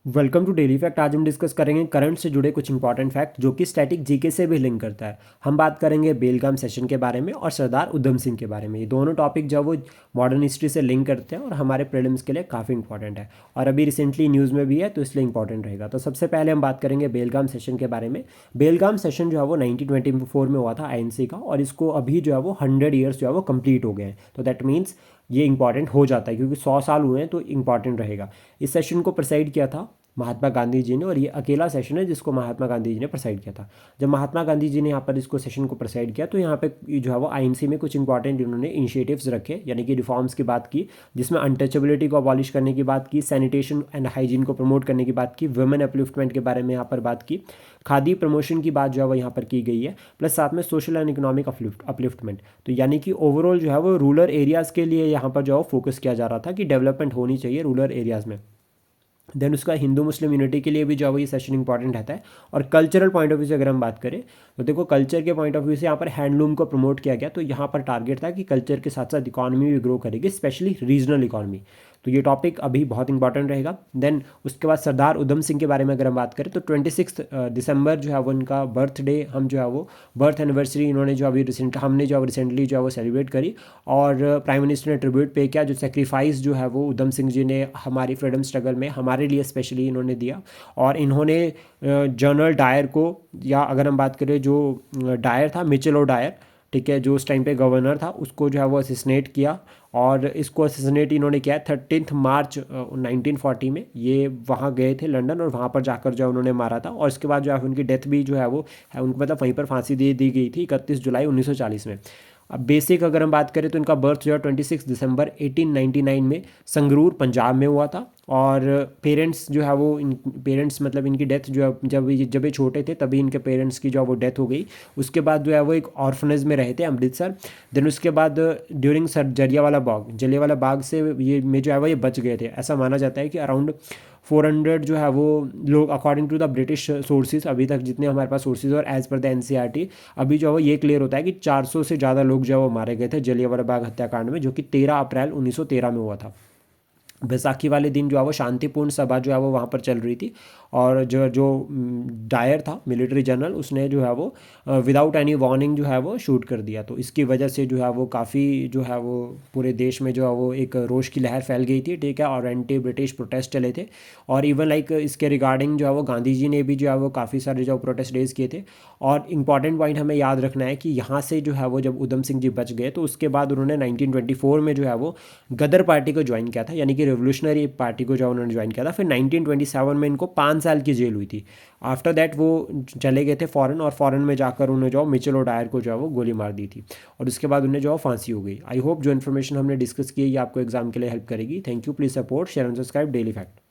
Welcome to daily fact. आज हम discuss करेंगे करंट से जुड़े कुछ इंपॉर्टेंट फैक्ट जो कि स्टैटिक जीके से भी लिंक करता है। हम बात करेंगे बेलगाम सेशन के बारे में और सरदार उधम सिंह के बारे में। ये दोनों टॉपिक जो वो मॉडर्न हिस्ट्री से लिंक करते हैं और हमारे प्रीलिम्स के लिए काफ़ी इंपॉर्टेंट है और अभी रिसेंटली न्यूज़ में भी है, तो इसलिए इंपॉर्टेंट रहेगा। तो सबसे पहले हम बात करेंगे बेलगाम सेशन के बारे में। बेलगाम सेशन जो है वो 1924 में हुआ था आईएनसी का, और इसको अभी जो है वो 100 ईयर्स जो है वो कंप्लीट हो गए हैं। तो दैट मीन्स ये इंपॉर्टेंट हो जाता है क्योंकि 100 साल हुए हैं, तो इंपॉर्टेंट रहेगा। इस सेशन को प्रिसाइड किया था महात्मा गांधी जी ने, और ये अकेला सेशन है जिसको महात्मा गांधी जी ने प्रेसाइड किया था। जब महात्मा गांधी जी ने यहाँ पर इसको सेशन को प्रेसाइड किया, तो यहाँ पे जो है वो आईएनसी में कुछ इंपॉर्टेंट इन्होंने इनिशिएटिव्स रखे, यानी कि रिफॉर्म्स की बात की, जिसमें अनटचेबिलिटी को अबॉलिश करने की बात की, सैनिटेशन एंड हाइजीन को प्रमोट करने की बात की, वुमेन अपलिफ्टमेंट के बारे में यहाँ पर बात की, खादी प्रमोशन की बात जो है वो यहाँ पर की गई है, प्लस साथ में सोशल एंड इकोनॉमिक अपलिफ्टमेंट। तो यानी कि ओवरऑल जो है वो रूरल एरियाज़ के लिए यहाँ पर जो है फोकस किया जा रहा था कि डेवलपमेंट होनी चाहिए रूरल एरियाज़ में। देन उसका हिंदू मुस्लिम यूनिटी के लिए भी जो है वो ये सेशन इंपॉर्टेंट रहता है। और कल्चरल पॉइंट ऑफ व्यू से अगर हम बात करें, तो देखो कल्चर के पॉइंट ऑफ व्यू से यहाँ पर हैंडलूम को प्रमोट किया गया। तो यहाँ पर टारगेट था कि कल्चर के साथ साथ इकॉनमी भी ग्रो करेगी, स्पेशली रीजनल इकॉनमी। तो ये टॉपिक अभी बहुत इंपॉर्टेंट रहेगा। देन उसके बाद सरदार उधम सिंह के बारे में अगर हम बात करें, तो 26 दिसंबर जो है वो उनका बर्थडे, हम जो है वो बर्थ एनिवर्सरी इन्होंने जो अभी हमने जो रिसेंटली जो है वो सेलिब्रेट करी। और प्राइम मिनिस्टर ने ट्रिब्यूट पे किया, जो सेक्रीफाइस जो है वो उधम सिंह जी ने हमारी फ्रीडम स्ट्रगल में हमारे लिए स्पेशली इन्होंने दिया। और इन्होंने जनरल डायर को, या अगर हम बात करें जो डायर था, मिचेल ओ डायर, ठीक है, जो उस टाइम पे गवर्नर था, उसको जो है वो असिसनेट किया। और इसको असिसनेट इन्होंने किया 13 मार्च 1940 में। ये वहाँ गए थे लंदन, और वहाँ पर जाकर जो है उन्होंने मारा था। और इसके बाद जो है उनकी डेथ भी जो है वो है, उनको मतलब वहीं पर फांसी दे दी गई थी 31 जुलाई 1940 में। अब बेसिक अगर हम बात करें, तो इनका बर्थ जो है 26 दिसंबर 1899 में संगरूर पंजाब में हुआ था। और पेरेंट्स जो है वो पेरेंट्स मतलब इनकी डेथ जो है जब ये छोटे थे तभी इनके पेरेंट्स की जो है वो डेथ हो गई। उसके बाद जो है वो एक ऑर्फनेज में रहे थे अमृतसर। देन उसके बाद ड्यूरिंग सर जलियांवाला बाग से ये में जो है वो ये बच गए थे। ऐसा माना जाता है कि अराउंड 400 जो है वो लोग, according to the British sources, अभी तक जितने हमारे पास सोर्सेज और एज पर द एनसीईआरटी, अभी जो है वो ये क्लियर होता है कि 400 से ज़्यादा लोग जो है वो मारे गए थे जलियांवाला बाग हत्याकांड में, जो कि 13 अप्रैल 1913 में हुआ था। बैसाखी वाले दिन जो है वो शांतिपूर्ण सभा जो है वो वहाँ पर चल रही थी। और जो जो डायर था मिलिट्री जनरल, उसने जो है वो विदाउट एनी वार्निंग जो है वो शूट कर दिया। तो इसकी वजह से जो है वो काफ़ी जो है वो पूरे देश में जो है वो एक रोष की लहर फैल गई थी, ठीक है, और एंटी ब्रिटिश प्रोटेस्ट चले थे। और इवन लाइक इसके रिगार्डिंग जो है वो गांधी जी ने भी जो है वो काफ़ी सारे जो प्रोटेस्ट रेज किए थे। और इंपॉर्टेंट पॉइंट हमें याद रखना है कि यहाँ से जो है वो जब उधम सिंह जी बच गए, तो उसके बाद उन्होंने 1924 में जो है वो गदर पार्टी को ज्वाइन किया था, यानी कि रेवोल्यूशनरी पार्टी को जो उन्होंने ज्वाइन किया था। फिर 1927 में इनको 5 साल की जेल हुई थी। आफ्टर दैट वो चले गए थे फॉरेन, और फॉरेन में जाकर उन्हें जो मिचेल और डायर को जो है वो गोली मार दी थी। और उसके बाद उन्हें जो है फांसी हो गई। आई होप जो इन्फॉर्मेशन हमने डिस्कस की है ये आपको एग्जाम के लिए हेल्प करेगी। Thank you. Please support, share and subscribe daily fact.